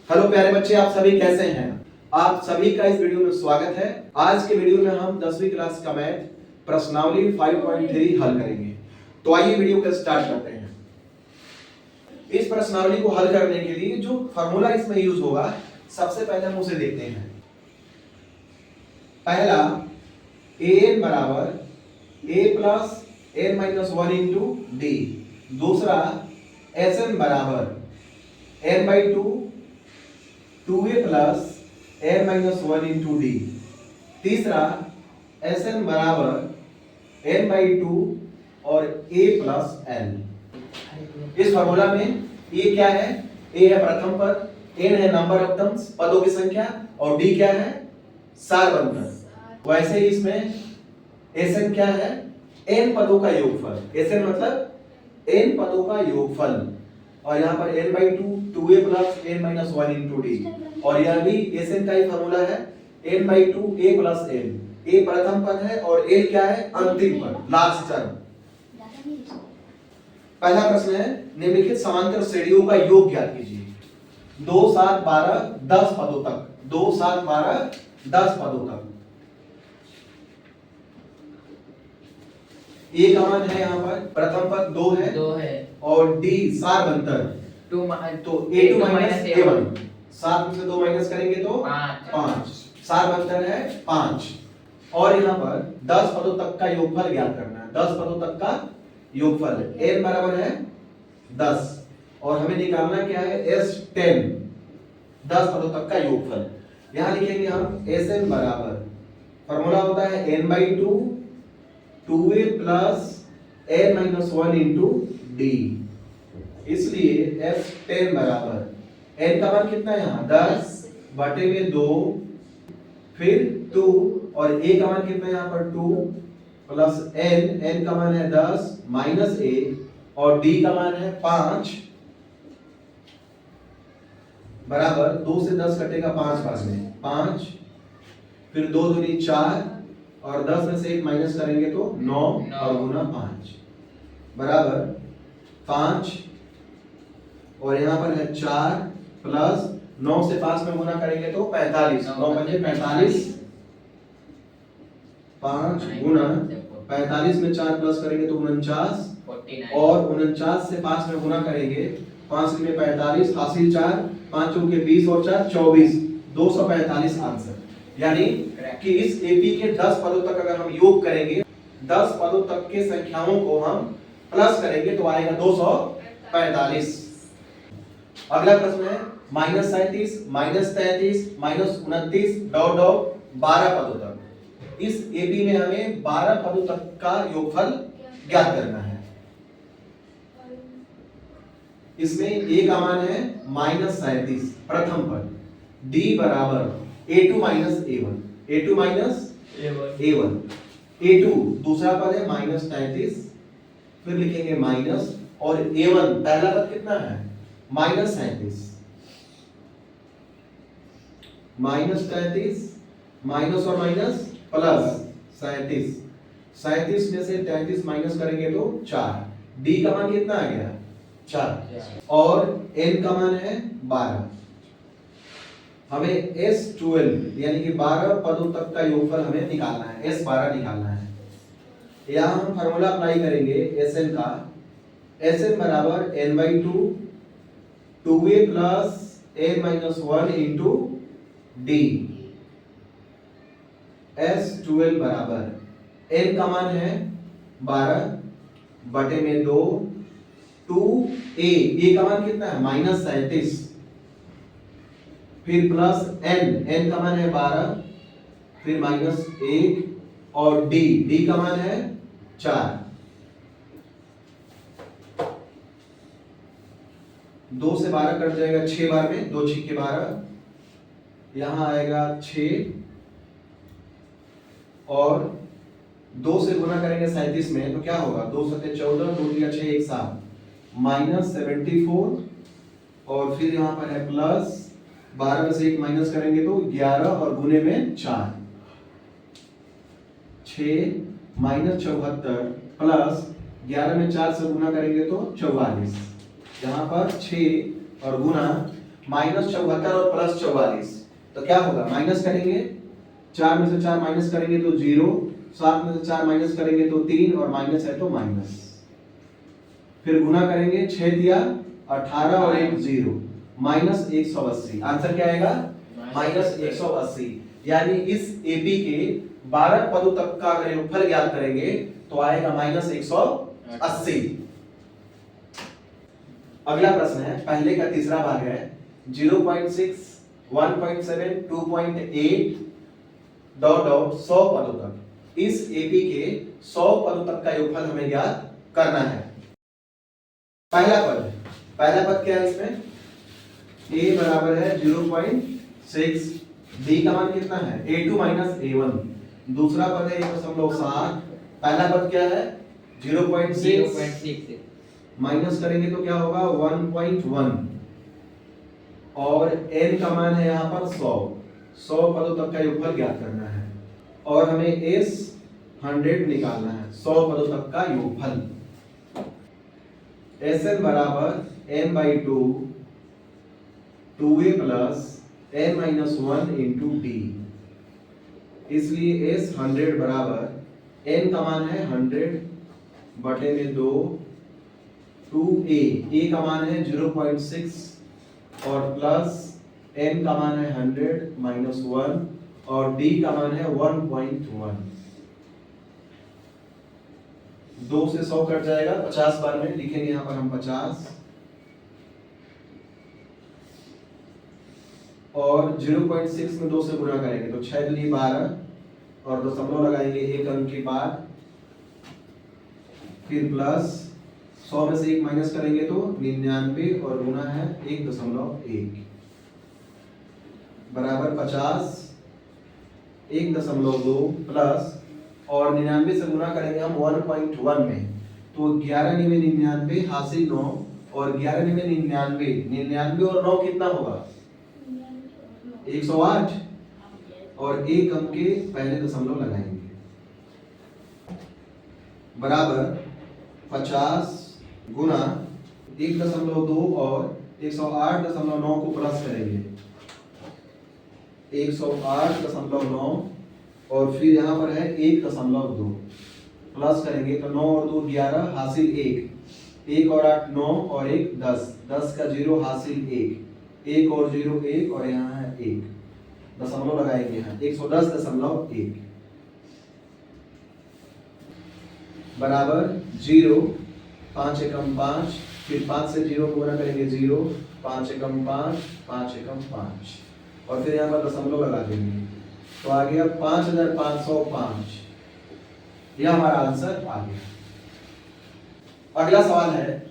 Hello प्यारे बच्चे, आप सभी कैसे हैं? आप सभी का इस वीडियो में स्वागत है। आज के वीडियो में हम 10वीं क्लास का मैथ प्रश्नावली 5.3 हल करेंगे। तो आइए वीडियो को स्टार्ट करते हैं। इस प्रश्नावली को हल करने के लिए जो फार्मूला इसमें यूज होगा, सबसे पहले हम उसे देखते हैं। पहला an बराबर a plus n minus 1 into D. दूसरा sn बराबर n by 2a plus n minus 1 into D. तीसरा Sn बराबर n बाई 2 और a प्लस n। इस फॉर्मूला में a क्या है? a है प्रथम पद, n है नंबर ऑफ टर्म्स, पदों की संख्या, और d क्या है? सार बंधन। वैसे ही इसमें Sn क्या है? n पदों का योगफल। Sn मतलब n पदों का योगफल, और यहाँ पर n by 2 2a plus n minus 1 into D. और यह भी Sn का ही फॉर्मूला है, n by 2 a plus n। a प्रथम पद है और n क्या है? अंतिम पद, लास्ट टर्म। पहला प्रश्न है, निम्नलिखित समांतर श्रेणियों का योग ज्ञात कीजिए। 2 7 12 10 पदों तक। 2 7 12 10 पदों तक। a का मान है यहाँ पर प्रथम पद 2 है और d सार बंतर 2 तो a2 माइनस a1। 7 में से 2 माइनस करेंगे तो 5। सार बंतर है 5। और यहाँ पर 10 पदों तक का योगफल ज्ञात करना है। 10 पदों तक का योगफल n बराबर है 10 और हमें निकालना क्या है? S10। 10 पदों तक का योगफल यहाँ लिखेंगे हम। Sn बराबर फॉर्मूला होता है n by 2 2a plus n minus 1 into D. इसलिए S10 बराबर n का मान कितना है यहाँ? 10 बटे में 2 फिर 2 और a का मान कितना है यहाँ पर? 2 प्लस n का मान है 10 माइनस a और d का मान है 5 बराबर 2 से 10 कटेगा 5 बार में 5, फिर 2 दूनी 4 और 10 में से 1 माइनस करेंगे तो 9 और गुना 5 बराबर 5, और यहाँ पर है 4 प्लस 9 से 5 में गुना करेंगे तो 45। 9 बजे 45, 5 गुना 45 में 4 प्लस करेंगे तो 49 और 49 से 5 में गुना करेंगे 5 में 45, हासिल 4, 5 चौके 20 और 4 24, 245 आंसर। यानी कि इस एपी के 10 पदों तक अगर हम योग करेंगे, 10 पदों तक के संख्याओं को हम प्लस करेंगे तो आएगा 245। अगला प्रश्न है -37 -33 -29 डॉट डॉट 12 पदों तक। इस एपी में हमें 12 पदों तक का योगफल ज्ञात करना है। इसमें a का मान है -37 प्रथम पद, d बराबर a2 minus a1। a2 minus a1। a2 दूसरा पद है -33, फिर लिखेंगे माइनस, और a1 पहला पद कितना है? -37। -33 माइनस और माइनस प्लस 37। 37 में से 33 माइनस करेंगे तो 4। d का मान कितना आ गया? 4 और n का मान है 12। हमें S12 यानी कि 12 पदों तक का योगफल हमें निकालना है, S12 निकालना है। यहाँ हम फार्मूला अप्लाई करेंगे Sn का। Sn बराबर n by 2 2a plus n minus 1 into D. S12 बराबर n का मान है 12 बटे में 2 2a का मान कितना है? -37, फिर प्लस n का मान है 12, फिर -1 और d का मान है 4। 2 से 12 कट जाएगा 6 बार में, 2 6 के 12, यहाँ आएगा 6 और 2 से गुना करेंगे 37 में तो क्या होगा? 2 7 14, 2 3 6 1 7, -74 और फिर यहाँ पर है प्लस 12 में से 1 माइनस करेंगे तो 11 और गुने में 4, 6 -74 प्लस 11 में 4 से गुना करेंगे तो 44। यहाँ पर 6 और गुना -74 और +44, तो क्या होगा, माइनस करेंगे, 4 में से 4 माइनस करेंगे तो 0, 7 में से 4 माइनस करेंगे तो 3 और माइनस है तो माइनस, फिर गुना करेंगे 6 दिया 18 और 1 0, -180। आंसर क्या आएगा, -180। यानी इस एपी के 12 पदों तक का अगर योगफल ज्ञात करेंगे तो आएगा -180। अगला प्रश्न है, पहले का तीसरा भाग है, 0.6, 1.7, 2.8 डॉट डॉट 100 पदों तक इस एपी के 100 पदों तक का योगफल हमें ज्ञात करना है। पहला पद क्या है इसमें, a बराबर है 0.6, b का मान कितना है a2 a1, दूसरा पद है 1.7, पहला पद क्या है 0.6 माइनस करेंगे तो क्या होगा 1.1 और n का मान है यहाँ पर 100 पदों तक का योगफल ज्ञात करना है और हमें s 100 निकालना है 100 पदों तक का योगफल। Sn बराबर n/2 2a plus n-1 into d, इसलिए s 100 बराबर n का मान है 100 बटे में 2 2a, a का मान है 0.6 और प्लस n का मान है 100 माइनस 1 और d का मान है 1.1। 2 से 100 कट जाएगा, 50 बार में लिखेंगे यहाँ पर हम 50 और 0.6 में 2 से गुणा करेंगे तो 6 दूनी 12 और दशमलव लगाएंगे एक अंक के बाद, फिर प्लस 100 में से 1 माइनस करेंगे तो 99 और गुना है 1.1 बराबर 50 1.2 प्लस और 99 से गुना करेंगे हम 1.1 में तो 11 निवे 99 हासिल 9 और 11 निवे 99 और 9 कितना होगा 108 और एक अंक के पहले दशमलव लगाएंगे बराबर 50 गुना 1.2 और 108.9 को प्लस करेंगे 108.9 और फिर यहाँ पर है 1.2 प्लस करेंगे तो 9 और 2 11 हासिल 1 और 8 9 और 1 10 10 का 0 हासिल 1 और 0 1 और यहाँ है 1 दशमलव लगाएंगे यहाँ 110.1 बराबर 0 5 एकम 5 फिर 5 से 0 को गुणा करेंगे 0 5 एकम 5 5 एकम 5 और फिर यहाँ पर दशमलव लगा देंगे तो आ गया 5505। यह हमारा आंसर आ गया। अगला सवाल है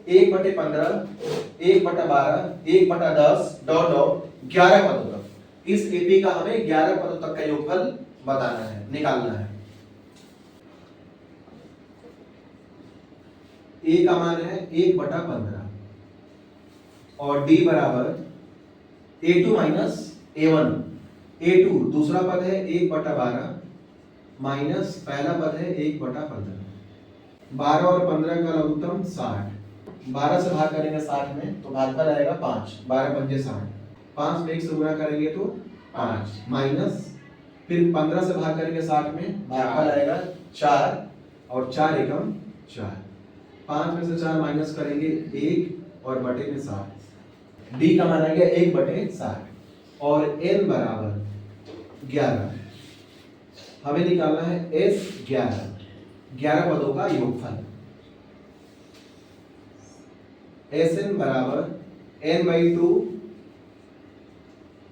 1/15 1/12 1/10 डॉट डॉट 11 पदों तक इस एपी का हमें 11 पदों तक का योगफल बताना है, निकालना है। a का मान है 1/15 और d बराबर a2 a1, a2 दूसरा पद है 1/12 माइनस पहला पद है 1/15, 12 और 15 का लघुत्तम 60, 12 से भाग करेंगे 60 में तो भागफल आएगा 5, 12 पंजे 60, 5 में 1 से गुणा करेंगे तो 5 माइनस फिर 15 से भाग करेंगे 60 में भागफल आएगा 4 और 4 एकम 4, 5 में से 4 माइनस करेंगे 1 और बटे में 60, d का मान आ गया 1/60 और n बराबर 11। हमें निकालना है s 11 पदों का योगफल। Sn बराबर n/2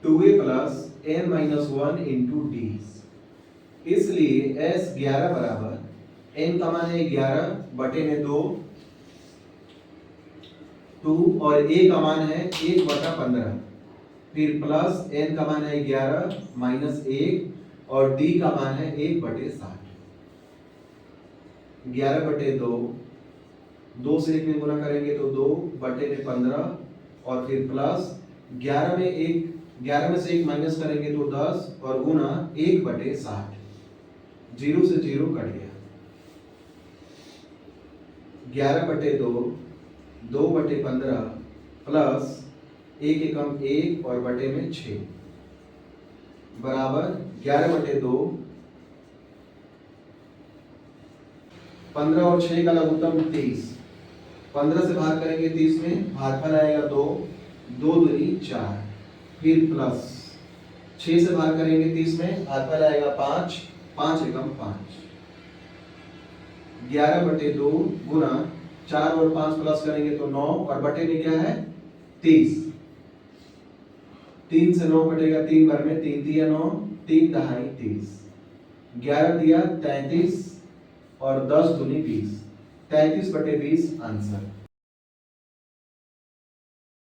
2a plus n-1 into d, इसलिए s 11 बराबर n का मान है 11 बटे में 2 और a का मान है 1/15 फिर प्लस n का मान है 11 माइनस 1 और d का मान है 1/60, 11/2 2 से 1 में गुणा करेंगे तो 2/15 और फिर प्लस 11 में से 1 माइनस करेंगे तो 10 और गुना 1/60, 0 से 0 कट गया, 11/2 2/15 प्लस एक एकम 1 और बटे में 6 बराबर 11/2। 15 और 6 का लघुत्तम 30। 15 से भाग करेंगे 30 में, भागफल आएगा 2, 2 दूनी 4, फिर प्लस 6 से भाग करेंगे 30 में, भागफल आएगा 5, 5 एकम 5। 11/2 गुना 4 और 5 प्लस करेंगे तो 9 और बटे में क्या है 30। 3 से 9 कटेगा 3 बार में, 3 तिया 9, 3 दहाई 30। 11 दिया 33 और 10 दूनी 20। 33/20 आंसर।